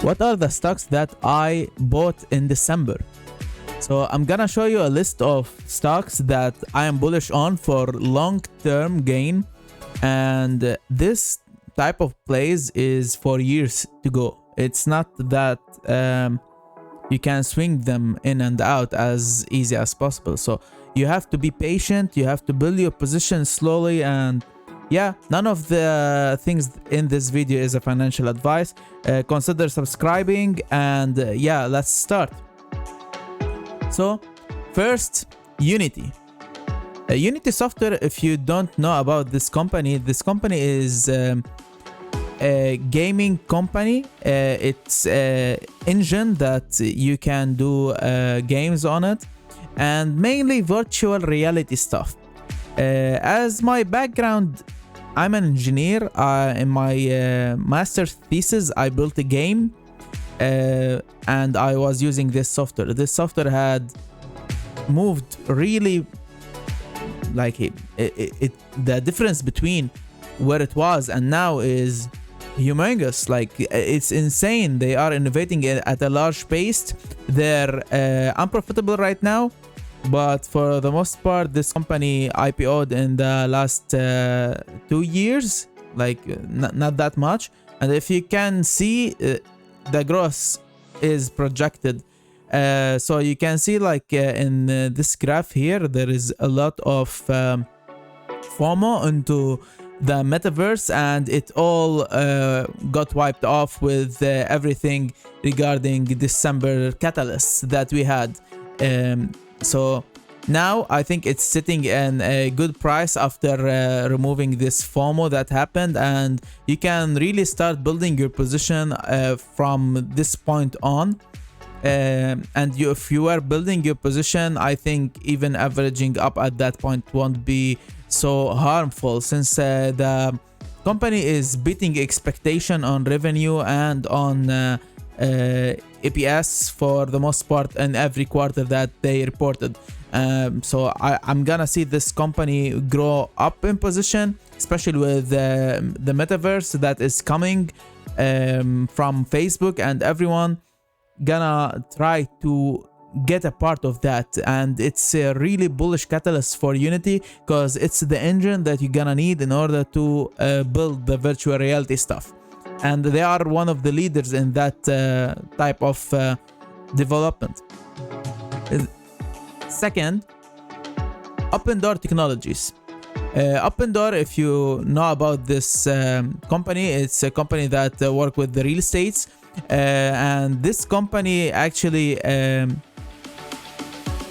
what are the stocks that I bought in December. So I'm gonna show you a list of stocks that I am bullish on for long-term gain, and this type of plays is for years to go. It's not that you can swing them in and out as easy as possible. So you have to be patient, you have to build your position slowly, and yeah, none of the things in this video is a financial advice. Consider subscribing, and yeah, let's start. So first, Unity. Unity Software, if you don't know about this company is a gaming company. It's an engine that you can do games on it, and mainly virtual reality stuff. As my background, I'm an engineer. In my master's thesis, I built a game, and I was using this software. This software had moved really, like the difference between where it was and now is humongous. Like, it's insane. They are innovating at a large pace. They're unprofitable right now, but for the most part, this company IPO'd in the last 2 years, like not that much. And if you can see, the growth is projected. So you can see, like, in this graph here, there is a lot of FOMO into the metaverse, and it all got wiped off with everything regarding December catalysts that we had. So now I think it's sitting in a good price after removing this FOMO that happened, and you can really start building your position from this point on. And if you are building your position, I think even averaging up at that point won't be so harmful, since the company is beating expectation on revenue and on EPS for the most part in every quarter that they reported. So I'm gonna see this company grow up in position, especially with the metaverse that is coming from Facebook, and everyone gonna try to get a part of that. And it's a really bullish catalyst for Unity, because it's the engine that you're gonna need in order to build the virtual reality stuff, and they are one of the leaders in that type of development. Second, Open Door Technologies. Open Door, if you know about this company, it's a company that work with the real estates, and this company actually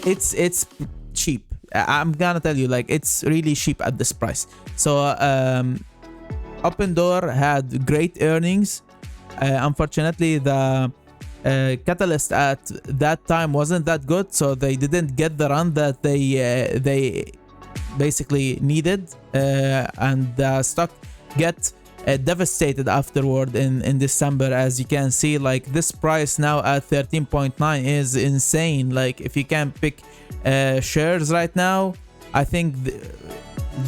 it's cheap. I'm gonna tell you, like, it's really cheap at this price. So Open Door had great earnings. Unfortunately, the catalyst at that time wasn't that good, so they didn't get the run that they basically needed, and the stock get devastated afterward in December. As you can see, like, this price now at 13.9 is insane. Like, if you can pick shares right now, I think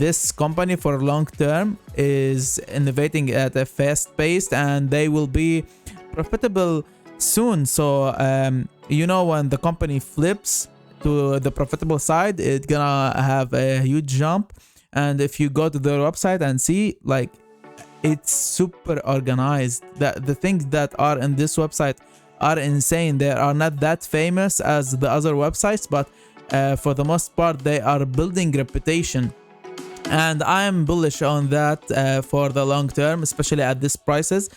this company for long term is innovating at a fast pace, and they will be profitable soon. So when the company flips to the profitable side, it's gonna have a huge jump. And if you go to their website and see, like, it's super organized. The things that are in this website are insane. They are not that famous as the other websites, but for the most part they are building reputation, and I am bullish on that for the long term, especially at these prices.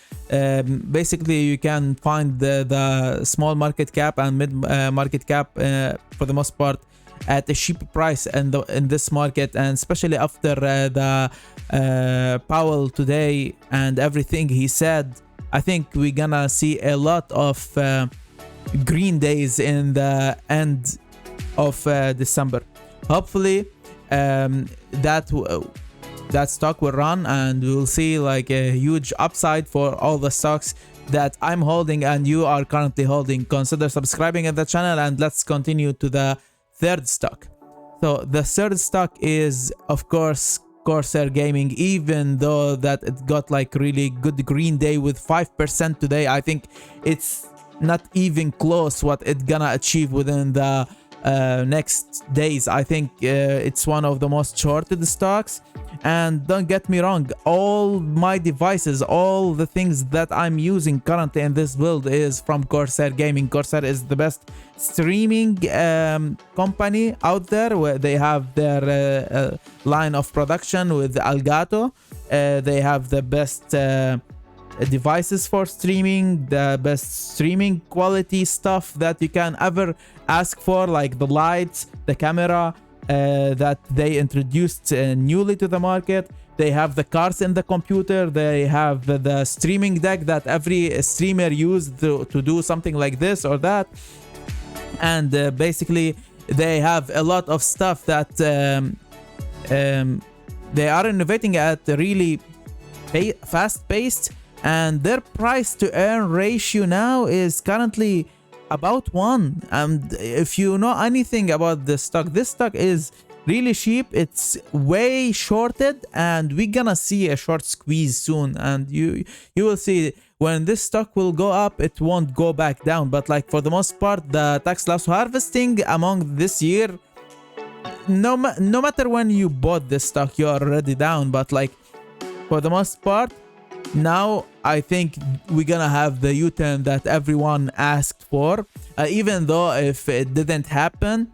Basically, you can find the small market cap and mid market cap for the most part at a cheap price in this market, and especially after the Powell today and everything he said, I think we're gonna see a lot of green days in the end of December. Hopefully that stock will run, and we'll see like a huge upside for all the stocks that I'm holding and you are currently holding. Consider subscribing at the channel, and let's continue to the third stock. So the third stock is, of course, Corsair Gaming, even though that it got like really good green day with 5% today. I think it's not even close what it's gonna achieve within the next days. I think it's one of the most shorted stocks. And don't get me wrong, all my devices, all the things that I'm using currently in this build is from Corsair Gaming. Corsair is the best streaming company out there, where they have their line of production with Elgato. They have the best devices for streaming, the best streaming quality stuff that you can ever ask for, like the lights, the camera that they introduced newly to the market. They have the cards in the computer. They have the streaming deck that every streamer used to do something like this or that. And basically they have a lot of stuff that they are innovating at a really fast paced, and their price to earn ratio now is currently about 1. And if you know anything about this stock is really cheap. It's way shorted, and we're gonna see a short squeeze soon. And you will see when this stock will go up, it won't go back down. But like for the most part, the tax loss harvesting among this year, no matter when you bought this stock, you're already down. But like for the most part, now I think we're gonna have the U-turn that everyone asked for. Even though if it didn't happen,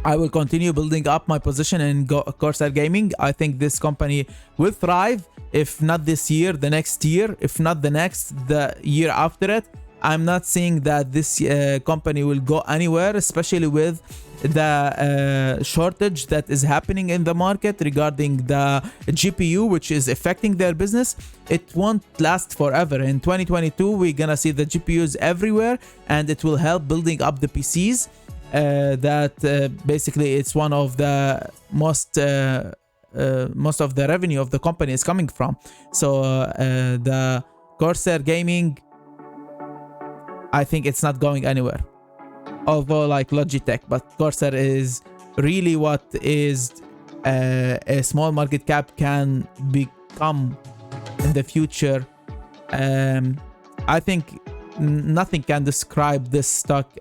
I will continue building up my position in Corsair Gaming. I think this company will thrive, if not this year, the next year, if not the next, the year after it. I'm not seeing that this company will go anywhere, especially with the shortage that is happening in the market regarding the GPU, which is affecting their business. It won't last forever. In 2022, we're gonna see the GPUs everywhere, and it will help building up the PCs. That basically it's one of the most of the revenue of the company is coming from. So the Corsair Gaming, I think it's not going anywhere, although like Logitech, but Corsair is really what is a small market cap can become in the future. I think nothing can describe this stock.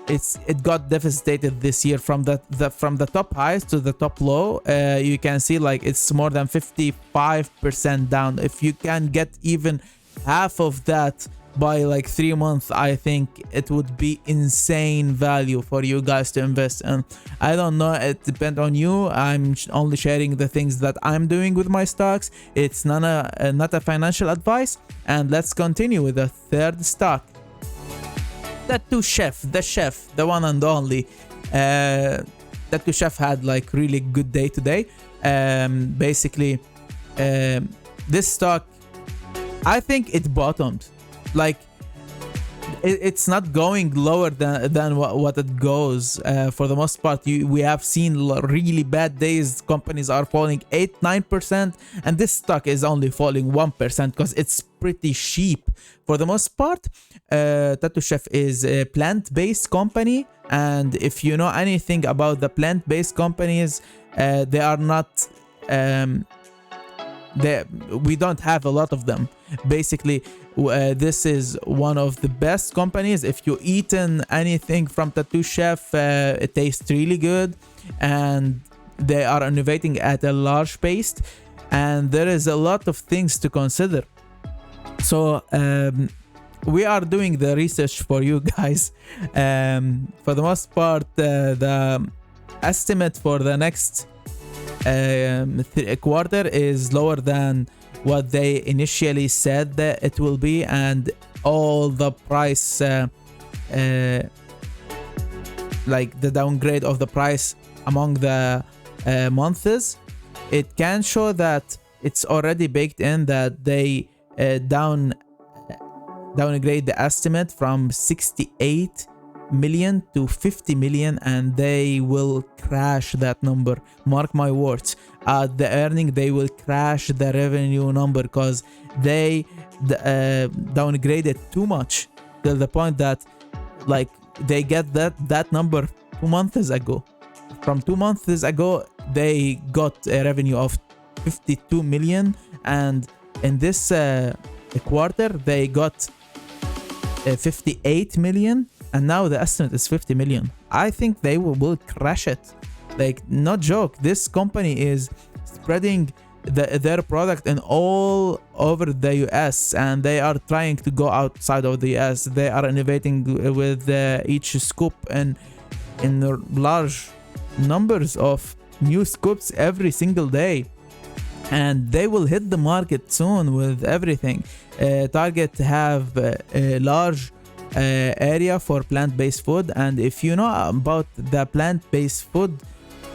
It got devastated this year from the top highs to the top low. You can see like it's more than 55% down. If you can get even half of that by like 3 months, I think it would be insane value for you guys to invest in. I don't know, it depends on you. I'm only sharing the things that I'm doing with my stocks. It's not a financial advice. And let's continue with the third stock. Tattoo Chef, the one and only. Tattoo Chef had like really good day today. Basically, this stock, I think it bottomed. Like it's not going lower than what it goes. For the most part, we have seen really bad days. Companies are falling 8-9%, and this stock is only falling 1% because it's pretty cheap. For the most part, Tattoo Chef is a plant-based company, and if you know anything about the plant-based companies, they are not. We don't have a lot of them. Basically, this is one of the best companies. If you eaten anything from Tattoo Chef, it tastes really good, and they are innovating at a large pace, and there is a lot of things to consider. So we are doing the research for you guys. For the most part, the estimate for the next quarter is lower than what they initially said that it will be, and all the price like the downgrade of the price among the months, it can show that it's already baked in that they downgrade the estimate from 68 million to 50 million, and they will crash that number. Mark my words. The earning, they will crash the revenue number because they downgraded too much to the point that like they get that number 2 months ago. from 2 months ago, they got a revenue of 52 million, and in this quarter they got 58 million, and now the estimate is 50 million. I think they will crash it. Like, no joke, this company is spreading their product in all over the US, and they are trying to go outside of the US. They are innovating with each scoop and in large numbers of new scoops every single day, and they will hit the market soon with everything. Target have a large area for plant-based food, and if you know about the plant-based food,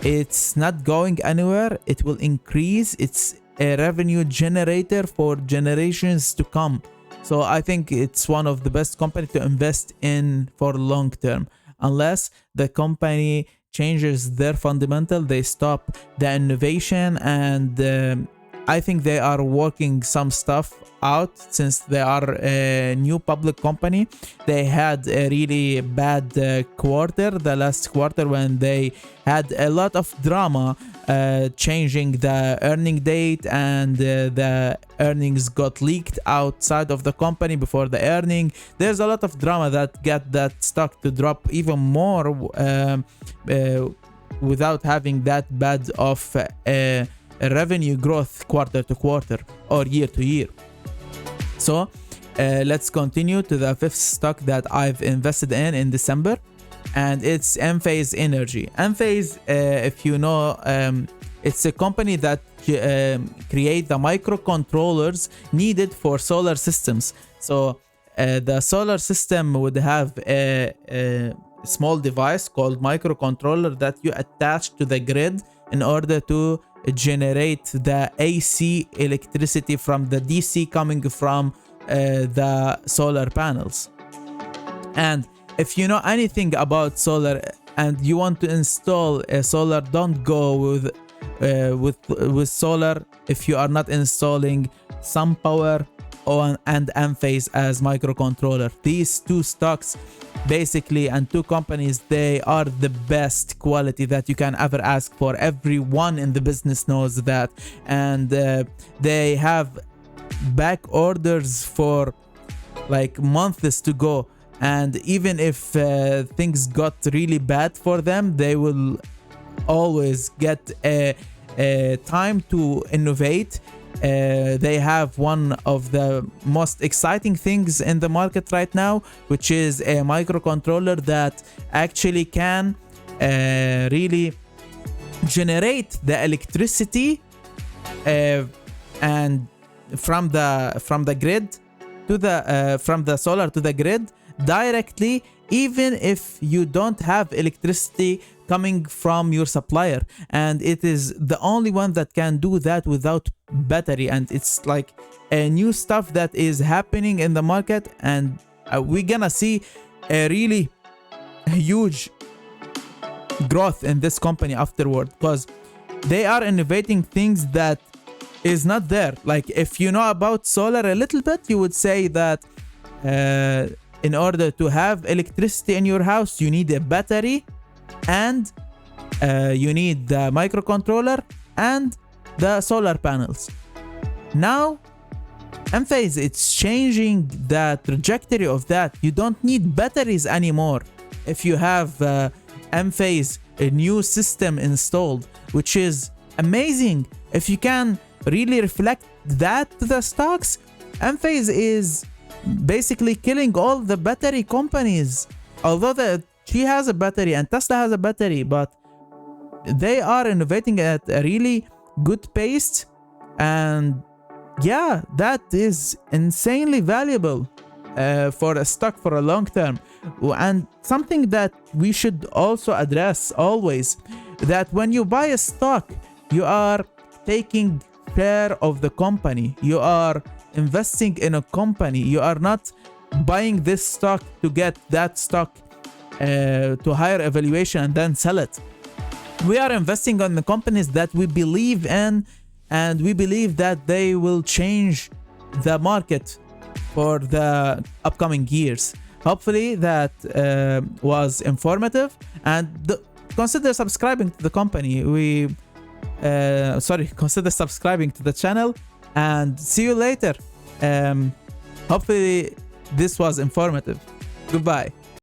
it's not going anywhere. It will increase. It's a revenue generator for generations to come. So I think it's one of the best companies to invest in for long term, unless the company changes their fundamental, they stop the innovation, and I think they are working some stuff out since they are a new public company. They had a really bad quarter, the last quarter, when they had a lot of drama changing the earning date, and the earnings got leaked outside of the company before the earning. There's a lot of drama that got that stock to drop even more without having that bad of a revenue growth quarter to quarter or year to year. So let's continue to the fifth stock that I've invested in December, and it's Enphase Energy. Enphase, if you know, it's a company that create the microcontrollers needed for solar systems. So the solar system would have a small device called microcontroller that you attach to the grid in order to generate the AC electricity from the DC coming from the solar panels. And if you know anything about solar and you want to install a solar, don't go with solar if you are not installing SunPower and Enphase as microcontroller. These two stocks basically, and two companies, they are the best quality that you can ever ask for. Everyone in the business knows that, and they have back orders for like months to go, and even if things got really bad for them, they will always get a time to innovate. They have one of the most exciting things in the market right now, which is a microcontroller that actually can really generate the electricity and from the grid to the from the solar to the grid directly, even if you don't have electricity coming from your supplier. And it is the only one that can do that without battery, and it's like a new stuff that is happening in the market, and we're gonna see a really huge growth in this company afterward, because they are innovating things that is not there. Like, if you know about solar a little bit, you would say that in order to have electricity in your house, you need a battery, and you need the microcontroller and the solar panels. Now Enphase, it's changing the trajectory of that. You don't need batteries anymore if you have Enphase, a new system installed, which is amazing. If you can really reflect that to the stocks, Enphase is basically killing all the battery companies. Although she has a battery and Tesla has a battery, but they are innovating at a really good pace, and yeah, that is insanely valuable for a stock for a long term. And something that we should also address always, that when you buy a stock, you are taking care of the company. You are investing in a company. You are not buying this stock to get that stock to higher evaluation and then sell it. We are investing on the companies that we believe in, and we believe that they will change the market for the upcoming years. Hopefully that was informative, and consider subscribing to the company. Consider subscribing to the channel, and see you later. Hopefully this was informative. Goodbye.